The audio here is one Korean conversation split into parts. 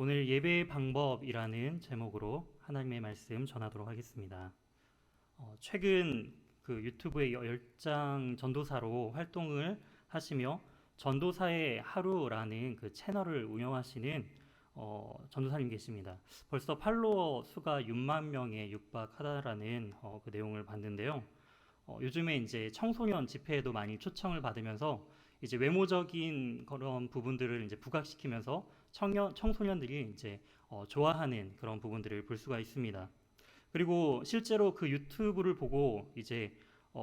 오늘 예배의 방법이라는 제목으로 하나님의 말씀 전하도록 하겠습니다. 최근 그 유튜브의 열장 전도사로 활동을 하시며 전도사의 하루라는 그 채널을 운영하시는 전도사님 계십니다. 벌써 팔로워 수가 6만 명에 육박하다라는 그 내용을 봤는데요. 요즘에 이제 청소년 집회에도 많이 초청을 받으면서 이제 외모적인 그런 부분들을 이제 부각시키면서 청소년들이 이제 좋아하는 그런 부분들을 볼 수가 있습니다. 그리고 실제로 그 유튜브를 보고 이제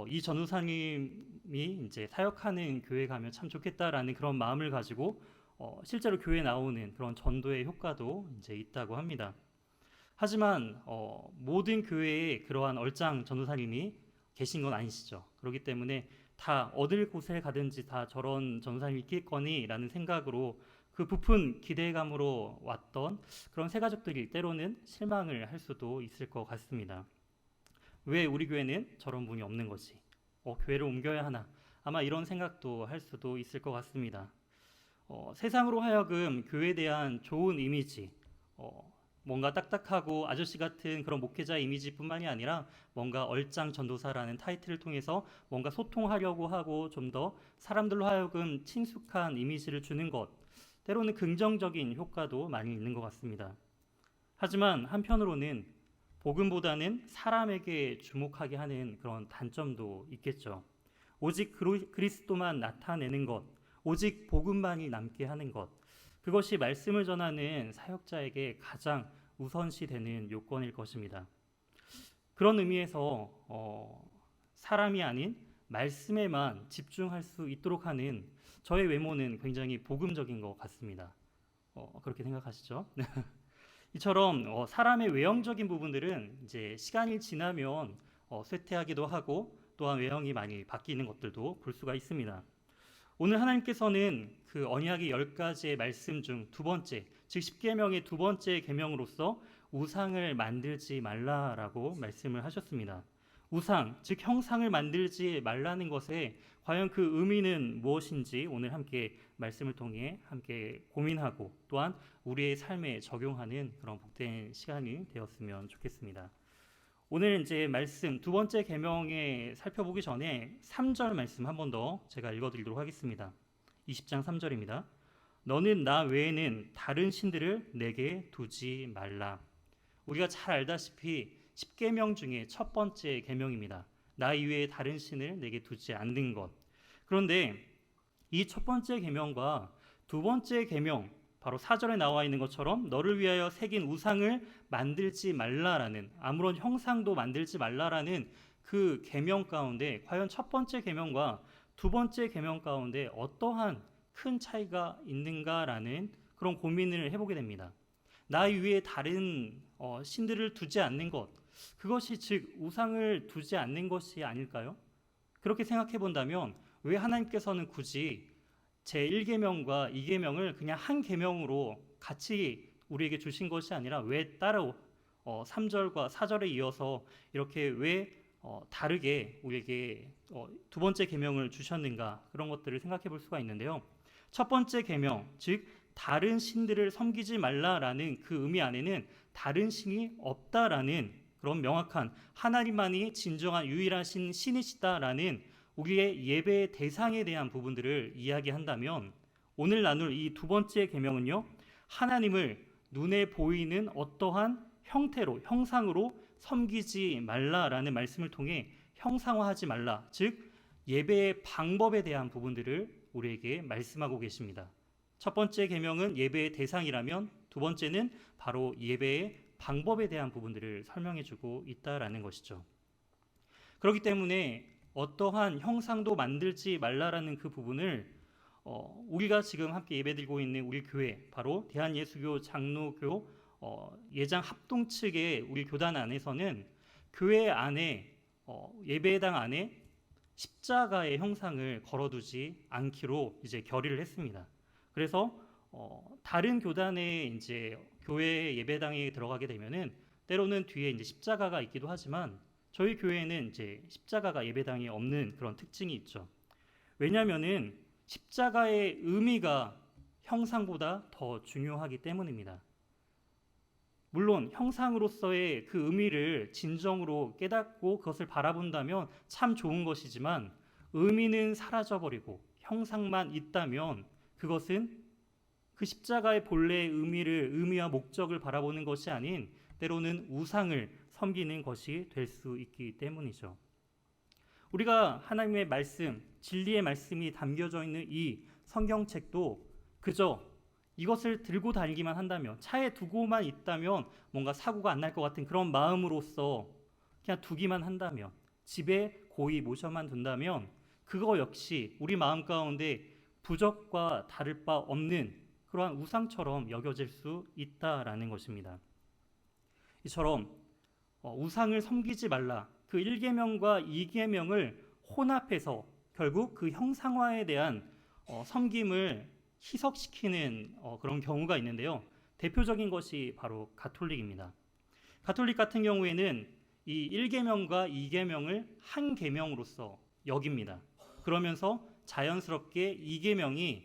이 전우사님이 이제 사역하는 교회 가면 참 좋겠다라는 그런 마음을 가지고 실제로 교회 나오는 그런 전도의 효과도 이제 있다고 합니다. 하지만 모든 교회에 그러한 얼짱 전도사님이 계신 건 아니시죠. 그렇기 때문에 다 어딜 곳에 가든지 다 저런 전도사님이 있겠거니라는 생각으로 그 부푼 기대감으로 왔던 그런 새 가족들이 때로는 실망을 할 수도 있을 것 같습니다. 왜 우리 교회는 저런 분이 없는 거지? 교회를 옮겨야 하나? 아마 이런 생각도 할 수도 있을 것 같습니다. 세상으로 하여금 교회에 대한 좋은 이미지, 뭔가 딱딱하고 아저씨 같은 그런 목회자 이미지뿐만이 아니라 뭔가 얼짱 전도사라는 타이틀을 통해서 뭔가 소통하려고 하고 좀 더 사람들로 하여금 친숙한 이미지를 주는 것, 때로는 긍정적인 효과도 많이 있는 것 같습니다. 하지만 한편으로는 복음보다는 사람에게 주목하게 하는 그런 단점도 있겠죠. 오직 그리스도만 나타내는 것, 오직 복음만이 남게 하는 것, 그것이 말씀을 전하는 사역자에게 가장 우선시 되는 요건일 것입니다. 그런 의미에서 사람이 아닌 말씀에만 집중할 수 있도록 하는 저의 외모는 굉장히 복음적인 것 같습니다. 그렇게 생각하시죠? 이처럼 사람의 외형적인 부분들은 이제 시간이 지나면 쇠퇴하기도 하고 또한 외형이 많이 바뀌는 것들도 볼 수가 있습니다. 오늘 하나님께서는 그 언약의 10가지의 말씀 중 두 번째, 즉 10계명의 두 번째 계명으로서 우상을 만들지 말라라고 말씀을 하셨습니다. 우상, 즉 형상을 만들지 말라는 것에 과연 그 의미는 무엇인지 오늘 함께 말씀을 통해 함께 고민하고 또한 우리의 삶에 적용하는 그런 복된 시간이 되었으면 좋겠습니다. 오늘 이제 말씀 두 번째 계명에 살펴보기 전에 3절 말씀 한 번 더 제가 읽어드리도록 하겠습니다. 20장 3절입니다. 너는 나 외에는 다른 신들을 내게 두지 말라. 우리가 잘 알다시피 10계명 중에 첫 번째 계명입니다. 나 이외에 다른 신을 내게 두지 않는 것. 그런데 이 첫 번째 계명과 두 번째 계명, 바로 4절에 나와 있는 것처럼 너를 위하여 새긴 우상을 만들지 말라라는, 아무런 형상도 만들지 말라라는 그 계명 가운데 과연 첫 번째 계명과 두 번째 계명 가운데 어떠한 큰 차이가 있는가라는 그런 고민을 해보게 됩니다. 나 위에 다른 신들을 두지 않는 것, 그것이 즉 우상을 두지 않는 것이 아닐까요? 그렇게 생각해 본다면 왜 하나님께서는 굳이 제1계명과 2계명을 그냥 한 계명으로 같이 우리에게 주신 것이 아니라 왜 따로 3절과 4절에 이어서 이렇게 왜 다르게 우리에게 두 번째 계명을 주셨는가, 그런 것들을 생각해 볼 수가 있는데요. 첫 번째 계명, 즉 다른 신들을 섬기지 말라라는 그 의미 안에는 다른 신이 없다라는 그런 명확한 하나님만이 진정한 유일하신 신이시다라는 우리의 예배의 대상에 대한 부분들을 이야기한다면, 오늘 나눌 이 두 번째 계명은요, 하나님을 눈에 보이는 어떠한 형태로, 형상으로 섬기지 말라라는 말씀을 통해 형상화하지 말라, 즉 예배의 방법에 대한 부분들을 우리에게 말씀하고 계십니다. 첫 번째 계명은 예배의 대상이라면 두 번째는 바로 예배의 방법에 대한 부분들을 설명해주고 있다라는 것이죠. 그렇기 때문에 어떠한 형상도 만들지 말라라는 그 부분을 우리가 지금 함께 예배드리고 있는 우리 교회, 바로 대한예수교 장로교 예장 합동 측의 우리 교단 안에서는 교회 안에 예배당 안에 십자가의 형상을 걸어두지 않기로 이제 결의를 했습니다. 그래서 다른 교단의 이제 교회 예배당에 들어가게 되면은 때로는 뒤에 이제 십자가가 있기도 하지만 저희 교회는 이제 십자가가 예배당에 없는 그런 특징이 있죠. 왜냐하면은 십자가의 의미가 형상보다 더 중요하기 때문입니다. 물론 형상으로서의 그 의미를 진정으로 깨닫고 그것을 바라본다면 참 좋은 것이지만 의미는 사라져버리고 형상만 있다면 그것은 그 십자가의 본래의 의미와 목적을 바라보는 것이 아닌 때로는 우상을 섬기는 것이 될 수 있기 때문이죠. 우리가 하나님의 말씀, 진리의 말씀이 담겨져 있는 이 성경책도 그저 이것을 들고 다니기만 한다면, 차에 두고만 있다면 뭔가 사고가 안 날 것 같은 그런 마음으로서 그냥 두기만 한다면, 집에 고이 모셔만 둔다면 그거 역시 우리 마음 가운데 부적과 다를 바 없는 그러한 우상처럼 여겨질 수 있다라는 것입니다. 이처럼 우상을 섬기지 말라, 그 1계명과 2계명을 혼합해서 결국 그 형상화에 대한 섬김을 희석시키는 그런 경우가 있는데요. 대표적인 것이 바로 가톨릭입니다. 가톨릭 같은 경우에는 이 1계명과 2계명을 한 계명으로서 여깁니다. 그러면서 자연스럽게 2계명이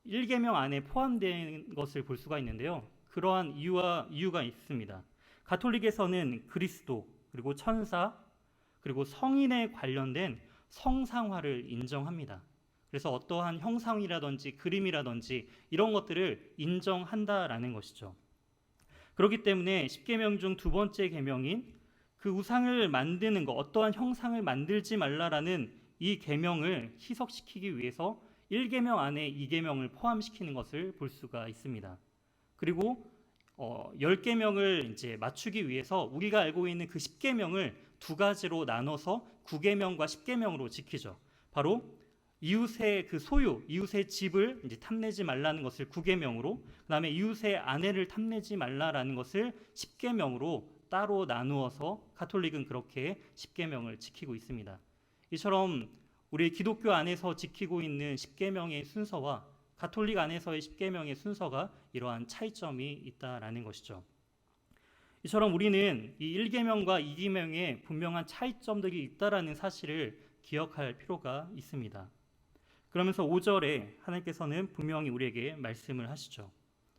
1계명 안에 포함된 것을 볼 수가 있는데요. 그러한 이유가 있습니다. 가톨릭에서는 그리스도, 그리고 천사, 그리고 성인에 관련된 성상화를 인정합니다. 그래서 어떠한 형상이라든지 그림이라든지 이런 것들을 인정한다라는 것이죠. 그렇기 때문에 10계명 중 두 번째 계명인 그 우상을 만드는 것, 어떠한 형상을 만들지 말라라는 이 계명을 희석시키기 위해서 1계명 안에 2계명을 포함시키는 것을 볼 수가 있습니다. 그리고 10계명을 이제 맞추기 위해서 우리가 알고 있는 그 10계명을 두 가지로 나눠서 9계명과 10계명으로 지키죠. 바로 이웃의 그 소유, 이웃의 집을 이제 탐내지 말라는 것을 9계명으로, 그다음에 이웃의 아내를 탐내지 말라라는 것을 10계명으로 따로 나누어서 가톨릭은 그렇게 10계명을 지키고 있습니다. 이처럼 우리 기독교 안에서 지키고 있는 10계명의 순서와 가톨릭 안에서의 10계명의 순서가 이러한 차이점이 있다라는 것이죠. 이처럼 우리는 이 1계명과 2계명에 분명한 차이점들이 있다라는 사실을 기억할 필요가 있습니다. 그러면서 5절에 하나님께서는 분명히 우리에게 말씀을 하시죠.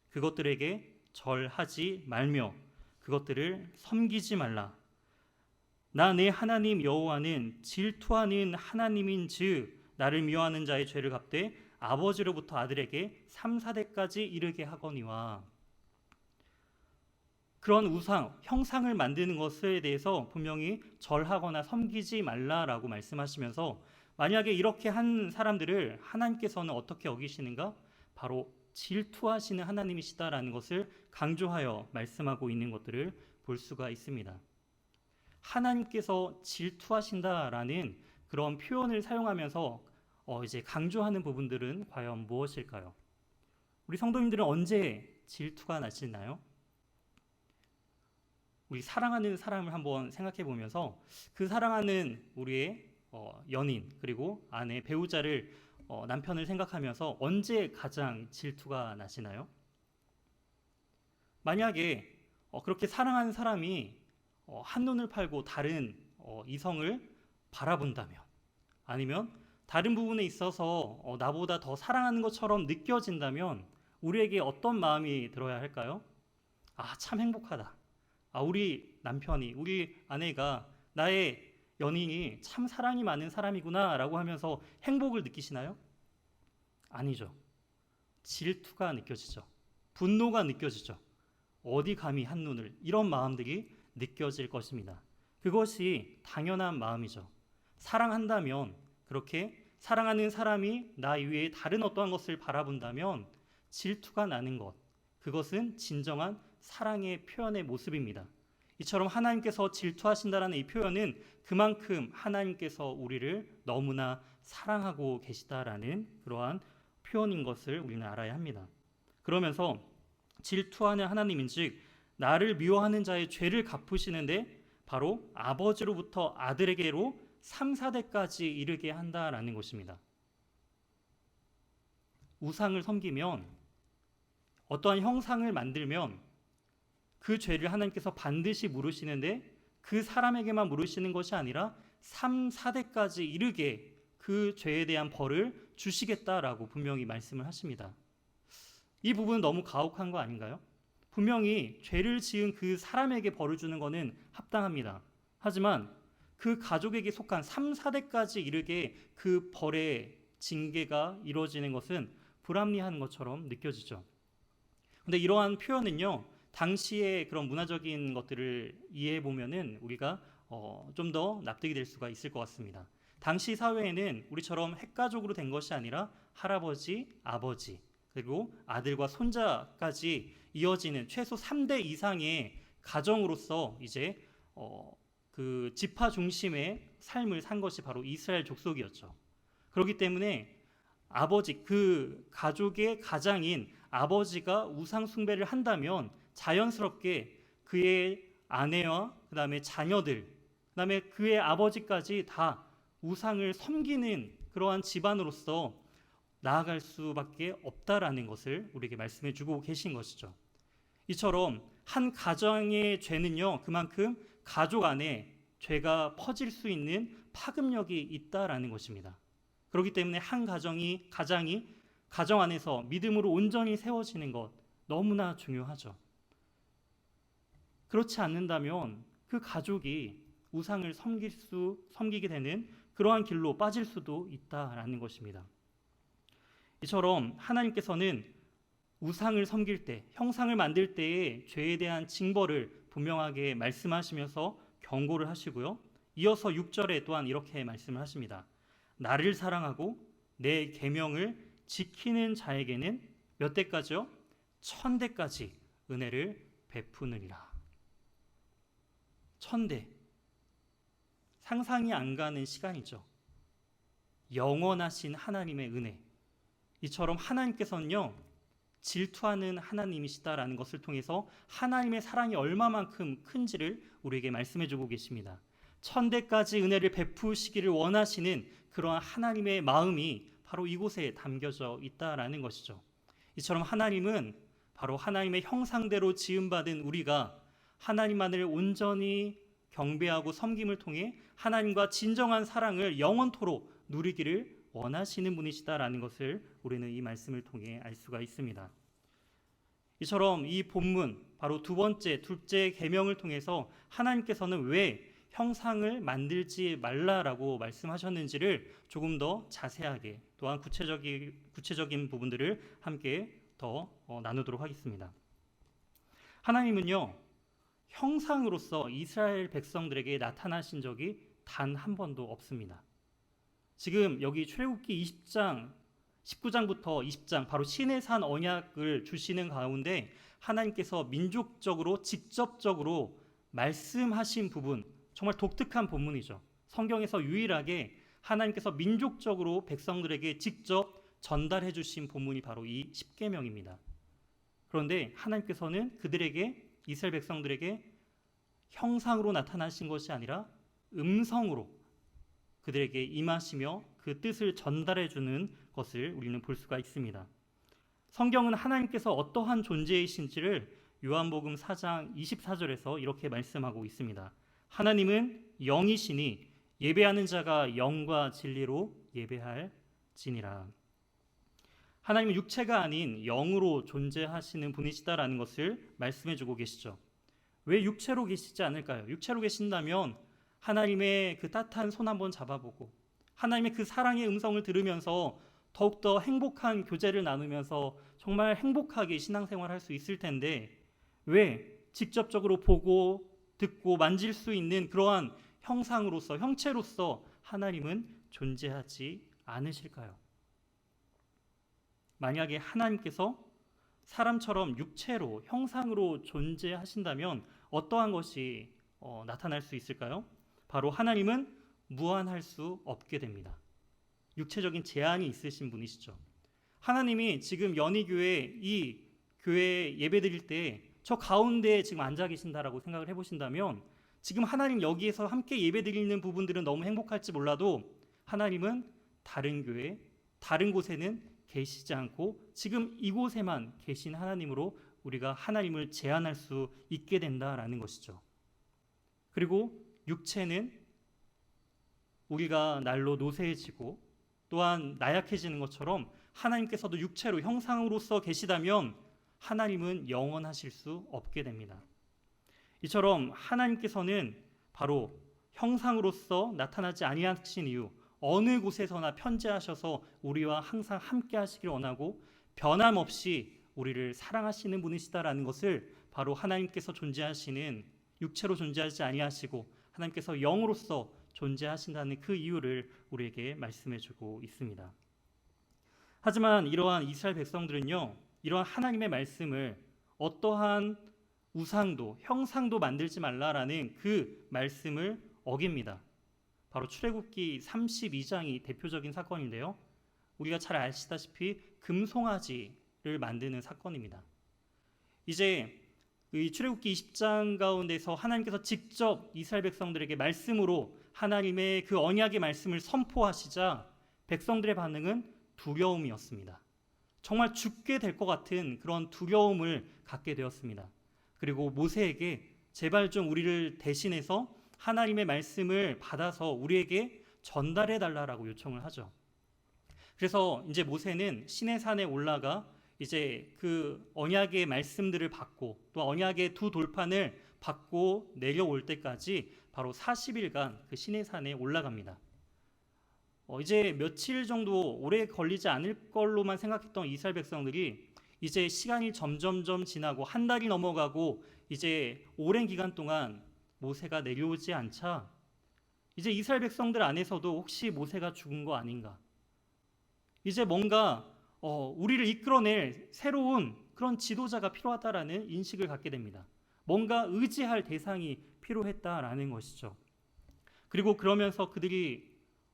그것들에게 절하지 말며 그것들을 섬기지 말라. 나 내 하나님 여호와는 질투하는 하나님인즉 나를 미워하는 자의 죄를 갚되 아버지로부터 아들에게 3, 4대까지 이르게 하거니와. 그런 우상, 형상을 만드는 것에 대해서 분명히 절하거나 섬기지 말라라고 말씀하시면서 만약에 이렇게 한 사람들을 하나님께서는 어떻게 여기시는가? 바로 질투하시는 하나님이시다라는 것을 강조하여 말씀하고 있는 것들을 볼 수가 있습니다. 하나님께서 질투하신다라는 그런 표현을 사용하면서 이제 강조하는 부분들은 과연 무엇일까요? 우리 성도님들은 언제 질투가 나시나요? 우리 사랑하는 사람을 한번 생각해 보면서 그 사랑하는 우리의 연인 그리고 아내, 배우자를 남편을 생각하면서 언제 가장 질투가 나시나요? 만약에 그렇게 사랑하는 사람이 한눈을 팔고 다른 이성을 바라본다면, 아니면 다른 부분에 있어서 나보다 더 사랑하는 것처럼 느껴진다면 우리에게 어떤 마음이 들어야 할까요? 아, 참 행복하다. 우리 남편이, 우리 아내가, 나의 연인이 참 사랑이 많은 사람이구나 라고 하면서 행복을 느끼시나요? 아니죠. 질투가 느껴지죠. 분노가 느껴지죠. 어디 감히 한눈을, 이런 마음들이 느껴질 것입니다. 그것이 당연한 마음이죠. 사랑한다면, 그렇게 사랑하는 사람이 나 이외에 다른 어떠한 것을 바라본다면 질투가 나는 것, 그것은 진정한 사랑의 표현의 모습입니다. 이처럼 하나님께서 질투하신다라는 이 표현은 그만큼 하나님께서 우리를 너무나 사랑하고 계시다라는 그러한 표현인 것을 우리는 알아야 합니다. 그러면서 질투하는 하나님인즉 나를 미워하는 자의 죄를 갚으시는데 바로 아버지로부터 아들에게로 3, 4대까지 이르게 한다라는 것입니다. 우상을 섬기면, 어떠한 형상을 만들면 그 죄를 하나님께서 반드시 물으시는데 그 사람에게만 물으시는 것이 아니라 3, 4대까지 이르게 그 죄에 대한 벌을 주시겠다라고 분명히 말씀을 하십니다. 이 부분은 너무 가혹한 거 아닌가요? 분명히 죄를 지은 그 사람에게 벌을 주는 것은 합당합니다. 하지만 그 가족에게 속한 3, 4대까지 이르게 그 벌의 징계가 이루어지는 것은 불합리한 것처럼 느껴지죠. 근데 이러한 표현은요, 당시의 그런 문화적인 것들을 이해해 보면은 우리가 좀 더 납득이 될 수가 있을 것 같습니다. 당시 사회에는 우리처럼 핵가족으로 된 것이 아니라 할아버지, 아버지, 그리고 아들과 손자까지 이어지는 최소 3대 이상의 가정으로서 이제 그 지파 중심의 삶을 산 것이 바로 이스라엘 족속이었죠. 그렇기 때문에 아버지, 그 가족의 가장인 아버지가 우상 숭배를 한다면 자연스럽게 그의 아내와 그 다음에 자녀들, 그 다음에 그의 아버지까지 다 우상을 섬기는 그러한 집안으로서 나아갈 수밖에 없다라는 것을 우리에게 말씀해 주고 계신 것이죠. 이처럼 한 가정의 죄는요, 그만큼 가족 안에 죄가 퍼질 수 있는 파급력이 있다라는 것입니다. 그렇기 때문에 한 가장이 가정 안에서 믿음으로 온전히 세워지는 것 너무나 중요하죠. 그렇지 않는다면 그 가족이 우상을 섬기게 되는 그러한 길로 빠질 수도 있다라는 것입니다. 이처럼 하나님께서는 우상을 섬길 때, 형상을 만들 때의 죄에 대한 징벌을 분명하게 말씀하시면서 경고를 하시고요. 이어서 6절에 또한 이렇게 말씀을 하십니다. 나를 사랑하고 내 계명을 지키는 자에게는 몇 대까지요? 1000대까지 은혜를 베푸느니라. 1000대. 상상이 안 가는 시간이죠. 영원하신 하나님의 은혜. 이처럼 하나님께서는요, 질투하는 하나님이시다라는 것을 통해서 하나님의 사랑이 얼마만큼 큰지를 우리에게 말씀해 주고 계십니다. 1000대까지 은혜를 베푸시기를 원하시는 그러한 하나님의 마음이 바로 이곳에 담겨져 있다라는 것이죠. 이처럼 하나님은 바로 하나님의 형상대로 지음받은 우리가 하나님만을 온전히 경배하고 섬김을 통해 하나님과 진정한 사랑을 영원토록 누리기를 원하시는 분이시다라는 것을 우리는 이 말씀을 통해 알 수가 있습니다. 이처럼 이 본문 바로 둘째 계명을 통해서 하나님께서는 왜 형상을 만들지 말라라고 말씀하셨는지를 조금 더 자세하게 또한 구체적인 부분들을 함께 더 나누도록 하겠습니다. 하나님은요, 형상으로서 이스라엘 백성들에게 나타나신 적이 단 한 번도 없습니다. 지금 여기 출애굽기 20장 19장부터 20장 바로 시내산 언약을 주시는 가운데 하나님께서 민족적으로 직접적으로 말씀하신 부분, 정말 독특한 본문이죠. 성경에서 유일하게 하나님께서 민족적으로 백성들에게 직접 전달해 주신 본문이 바로 이 십계명입니다. 그런데 하나님께서는 그들에게, 이스라엘 백성들에게 형상으로 나타나신 것이 아니라 음성으로 그들에게 임하시며 그 뜻을 전달해 주는 것을 우리는 볼 수가 있습니다. 성경은 하나님께서 어떠한 존재이신지를 요한복음 4장 24절에서 이렇게 말씀하고 있습니다. 하나님은 영이시니 예배하는 자가 영과 진리로 예배할지니라. 하나님은 육체가 아닌 영으로 존재하시는 분이시다라는 것을 말씀해 주고 계시죠. 왜 육체로 계시지 않을까요? 육체로 계신다면 하나님의 그 따뜻한 손 한번 잡아보고 하나님의 그 사랑의 음성을 들으면서 더욱더 행복한 교제를 나누면서 정말 행복하게 신앙생활을 할 수 있을 텐데 왜 직접적으로 보고 듣고 만질 수 있는 그러한 형상으로서, 형체로서 하나님은 존재하지 않으실까요? 만약에 하나님께서 사람처럼 육체로, 형상으로 존재하신다면 어떠한 것이 나타날 수 있을까요? 바로 하나님은 무한할 수 없게 됩니다. 육체적인 제한이 있으신 분이시죠. 하나님이 지금 연희교회 이 교회 예배 드릴 때 저 가운데에 지금 앉아 계신다라고 생각을 해보신다면 지금 하나님 여기에서 함께 예배 드리는 부분들은 너무 행복할지 몰라도 하나님은 다른 교회, 다른 곳에는 계시지 않고 지금 이곳에만 계신 하나님으로 우리가 하나님을 제한할 수 있게 된다라는 것이죠. 그리고 육체는 우리가 날로 노쇠해지고 또한 나약해지는 것처럼 하나님께서도 육체로 형상으로서 계시다면 하나님은 영원하실 수 없게 됩니다. 이처럼 하나님께서는 바로 형상으로서 나타나지 아니하신 이유, 어느 곳에서나 편재하셔서 우리와 항상 함께 하시기를 원하고 변함없이 우리를 사랑하시는 분이시다라는 것을 바로 하나님께서 존재하시는, 육체로 존재하지 아니하시고 하나님께서 영으로서 존재하신다는 그 이유를 우리에게 말씀해주고 있습니다. 하지만 이러한 이스라엘 백성들은요, 이러한 하나님의 말씀을 어떠한 우상도 형상도 만들지 말라라는 그 말씀을 어깁니다. 바로 출애굽기 32장이 대표적인 사건인데요, 우리가 잘 아시다시피 금송아지를 만드는 사건입니다. 이제 이 출애굽기 20장 가운데서 하나님께서 직접 이스라엘 백성들에게 말씀으로 하나님의 그 언약의 말씀을 선포하시자 백성들의 반응은 두려움이었습니다. 정말 죽게 될 것 같은 그런 두려움을 갖게 되었습니다. 그리고 모세에게 제발 좀 우리를 대신해서 하나님의 말씀을 받아서 우리에게 전달해 달라라고 요청을 하죠. 그래서 이제 모세는 시내산에 올라가 이제 그 언약의 말씀들을 받고 또 언약의 두 돌판을 받고 내려올 때까지 바로 40일간 그 시내산에 올라갑니다. 이제 며칠 정도 오래 걸리지 않을 걸로만 생각했던 이스라엘 백성들이 이제 시간이 점점점 지나고 한 달이 넘어가고 이제 오랜 기간 동안 모세가 내려오지 않자 이제 이스라엘 백성들 안에서도 혹시 모세가 죽은 거 아닌가, 이제 뭔가 우리를 이끌어낼 새로운 그런 지도자가 필요하다라는 인식을 갖게 됩니다. 뭔가 의지할 대상이 필요했다라는 것이죠. 그리고 그러면서 그들이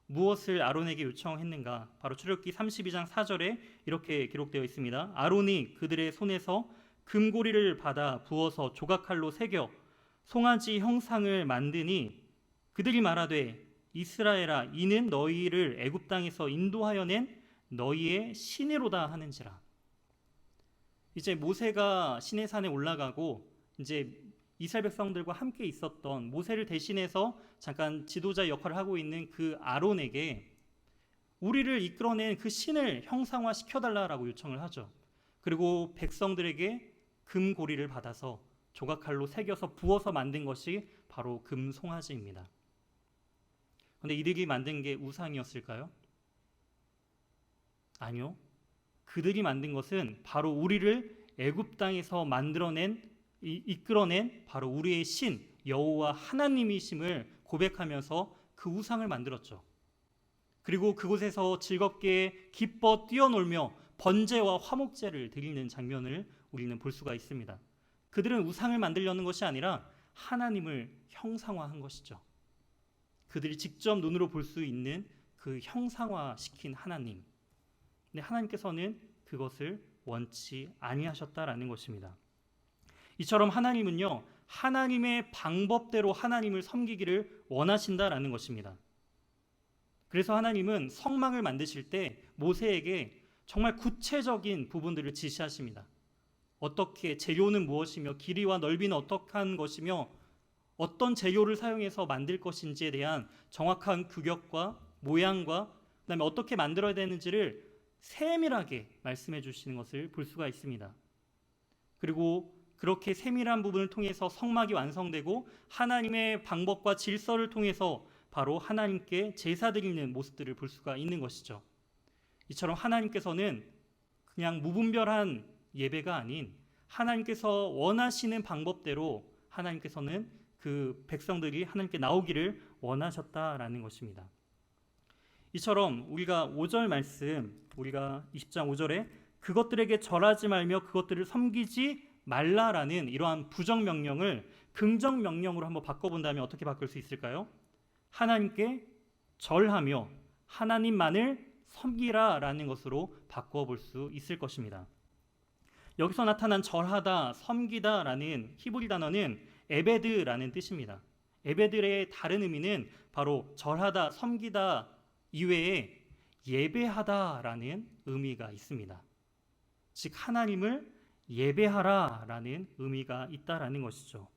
무엇을 아론에게 요청했는가? 바로 출애굽기 32장 4절에 이렇게 기록되어 있습니다. 아론이 그들의 손에서 금고리를 받아 부어서 조각칼로 새겨 송아지 형상을 만드니 그들이 말하되 이스라엘아 이는 너희를 애굽 땅에서 인도하여 낸 너희의 신이로다 하는지라. 이제 모세가 시내산에 올라가고 이제 이스라엘 백성들과 함께 있었던 모세를 대신해서 잠깐 지도자 역할을 하고 있는 그 아론에게 우리를 이끌어낸 그 신을 형상화 시켜달라라고 요청을 하죠. 그리고 백성들에게 금고리를 받아서 조각칼로 새겨서 부어서 만든 것이 바로 금송아지입니다. 그런데 이들이 만든 게 우상이었을까요? 아니요. 그들이 만든 것은 바로 우리를 애굽 땅에서 이끌어낸 바로 우리의 신 여호와 하나님이심을 고백하면서 그 우상을 만들었죠. 그리고 그곳에서 즐겁게 기뻐 뛰어놀며 번제와 화목제를 드리는 장면을 우리는 볼 수가 있습니다. 그들은 우상을 만들려는 것이 아니라 하나님을 형상화한 것이죠. 그들이 직접 눈으로 볼 수 있는 그 형상화시킨 하나님. 근데 하나님께서는 그것을 원치 아니하셨다라는 것입니다. 이처럼 하나님은요, 하나님의 방법대로 하나님을 섬기기를 원하신다라는 것입니다. 그래서 하나님은 성막을 만드실 때 모세에게 정말 구체적인 부분들을 지시하십니다. 어떻게, 재료는 무엇이며 길이와 넓이는 어떠한 것이며 어떤 재료를 사용해서 만들 것인지에 대한 정확한 규격과 모양과 그다음에 어떻게 만들어야 되는지를 세밀하게 말씀해 주시는 것을 볼 수가 있습니다. 그리고 그렇게 세밀한 부분을 통해서 성막이 완성되고 하나님의 방법과 질서를 통해서 바로 하나님께 제사 드리는 모습들을 볼 수가 있는 것이죠. 이처럼 하나님께서는 그냥 무분별한 예배가 아닌 하나님께서 원하시는 방법대로 하나님께서는 그 백성들이 하나님께 나오기를 원하셨다라는 것입니다. 이처럼 우리가 5절 말씀, 우리가 20장 5절에 그것들에게 절하지 말며 그것들을 섬기지 말라라는 이러한 부정 명령을 긍정 명령으로 한번 바꿔본다면 어떻게 바꿀 수 있을까요? 하나님께 절하며 하나님만을 섬기라라는 것으로 바꿔볼 수 있을 것입니다. 여기서 나타난 절하다, 섬기다라는 히브리 단어는 에베드라는 뜻입니다. 에베드의 다른 의미는 바로 절하다, 섬기다 이외에 예배하다라는 의미가 있습니다. 즉 하나님을 예배하라라는 의미가 있다라는 것이죠.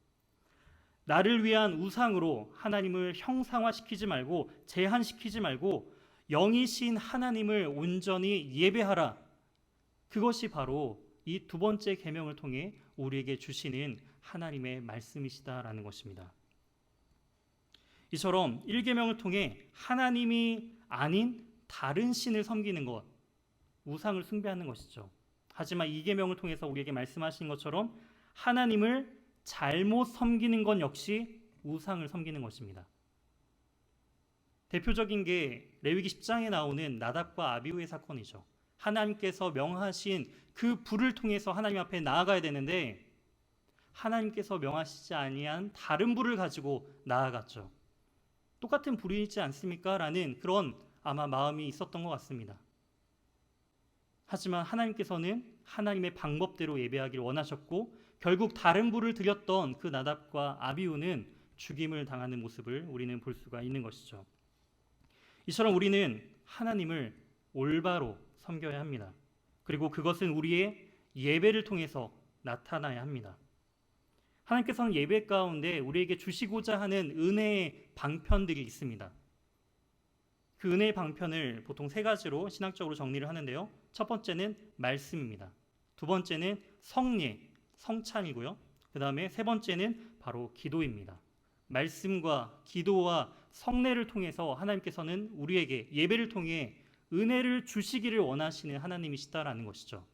나를 위한 우상으로 하나님을 형상화시키지 말고 제한시키지 말고 영이신 하나님을 온전히 예배하라. 그것이 바로 이 두 번째 계명을 통해 우리에게 주시는 하나님의 말씀이시다라는 것입니다. 이처럼 1계명을 통해 하나님이 아닌 다른 신을 섬기는 것, 우상을 숭배하는 것이죠. 하지만 2계명을 통해서 우리에게 말씀하신 것처럼 하나님을 잘못 섬기는 것 역시 우상을 섬기는 것입니다. 대표적인 게 레위기 10장에 나오는 나답과 아비후의 사건이죠. 하나님께서 명하신 그 불을 통해서 하나님 앞에 나아가야 되는데 하나님께서 명하시지 아니한 다른 불을 가지고 나아갔죠. 똑같은 불이지 않습니까? 라는 그런 아마 마음이 있었던 것 같습니다. 하지만 하나님께서는 하나님의 방법대로 예배하기를 원하셨고 결국 다른 불을 드렸던 그 나답과 아비후는 죽임을 당하는 모습을 우리는 볼 수가 있는 것이죠. 이처럼 우리는 하나님을 올바로 섬겨야 합니다. 그리고 그것은 우리의 예배를 통해서 나타나야 합니다. 하나님께서는 예배 가운데 우리에게 주시고자 하는 은혜의 방편들이 있습니다. 그 은혜의 방편을 보통 세 가지로 신학적으로 정리를 하는데요. 첫 번째는 말씀입니다. 두 번째는 성례, 성찬이고요. 그 다음에 세 번째는 바로 기도입니다. 말씀과 기도와 성례를 통해서 하나님께서는 우리에게 예배를 통해 은혜를 주시기를 원하시는 하나님이시다라는 것이죠.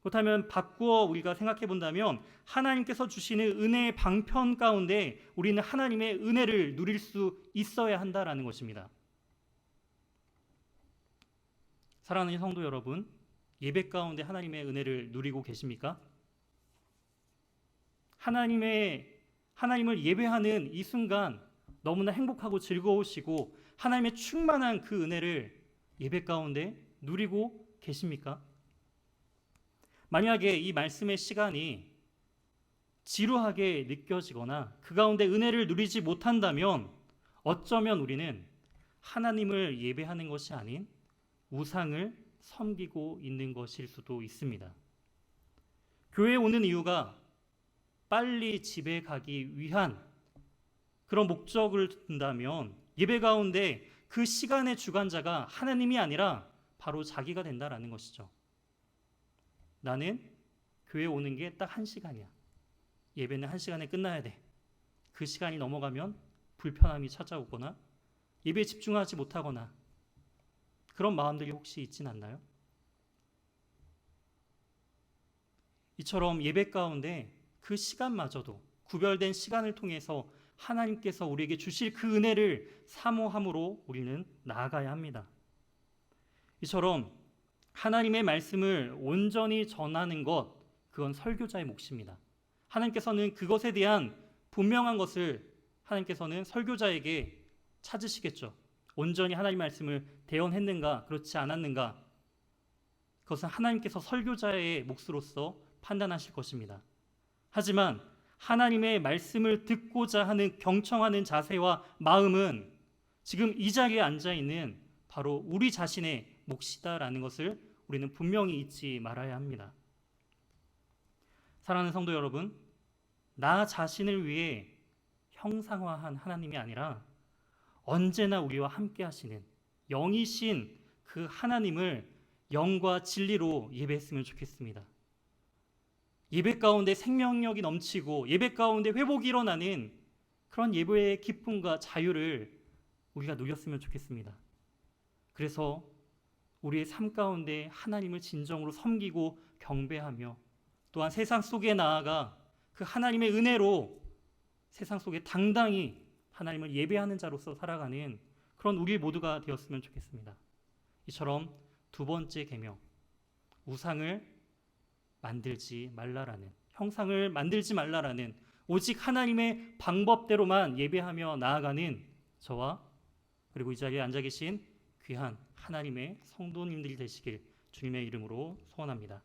그렇다면 바꾸어 우리가 생각해 본다면 하나님께서 주시는 은혜의 방편 가운데 우리는 하나님의 은혜를 누릴 수 있어야 한다라는 것입니다. 사랑하는 성도 여러분, 예배 가운데 하나님의 은혜를 누리고 계십니까? 하나님을 예배하는 이 순간 너무나 행복하고 즐거우시고 하나님의 충만한 그 은혜를 예배 가운데 누리고 계십니까? 만약에 이 말씀의 시간이 지루하게 느껴지거나 그 가운데 은혜를 누리지 못한다면 어쩌면 우리는 하나님을 예배하는 것이 아닌 우상을 섬기고 있는 것일 수도 있습니다. 교회에 오는 이유가 빨리 집에 가기 위한 그런 목적을 둔다면 예배 가운데 그 시간의 주관자가 하나님이 아니라 바로 자기가 된다라는 것이죠. 나는 교회 오는 게 딱 1시간이야. 예배는 1시간에 끝나야 돼. 그 시간이 넘어가면 불편함이 찾아오거나 예배에 집중하지 못하거나 그런 마음들이 혹시 있진 않나요? 이처럼 예배 가운데 그 시간마저도 구별된 시간을 통해서 하나님께서 우리에게 주실 그 은혜를 사모함으로 우리는 나아가야 합니다. 이처럼 하나님의 말씀을 온전히 전하는 것, 그건 설교자의 몫입니다. 하나님께서는 그것에 대한 분명한 것을 하나님께서는 설교자에게 찾으시겠죠. 온전히 하나님의 말씀을 대언했는가, 그렇지 않았는가, 그것은 하나님께서 설교자의 몫으로서 판단하실 것입니다. 하지만 하나님의 말씀을 듣고자 하는 경청하는 자세와 마음은 지금 이 자리에 앉아있는 바로 우리 자신의 몫이다라는 것을 우리는 분명히 잊지 말아야 합니다. 사랑하는 성도 여러분, 나 자신을 위해 형상화한 하나님이 아니라 언제나 우리와 함께 하시는 영이신 그 하나님을 영과 진리로 예배했으면 좋겠습니다. 예배 가운데 생명력이 넘치고 예배 가운데 회복이 일어나는 그런 예배의 기쁨과 자유를 우리가 누렸으면 좋겠습니다. 그래서 우리의 삶 가운데 하나님을 진정으로 섬기고 경배하며 또한 세상 속에 나아가 그 하나님의 은혜로 세상 속에 당당히 하나님을 예배하는 자로서 살아가는 그런 우리 모두가 되었으면 좋겠습니다. 이처럼 두 번째 계명, 우상을 만들지 말라라는, 형상을 만들지 말라라는 오직 하나님의 방법대로만 예배하며 나아가는 저와 그리고 이 자리에 앉아 계신 귀한 하나님의 성도님들이 되시길 주님의 이름으로 소원합니다.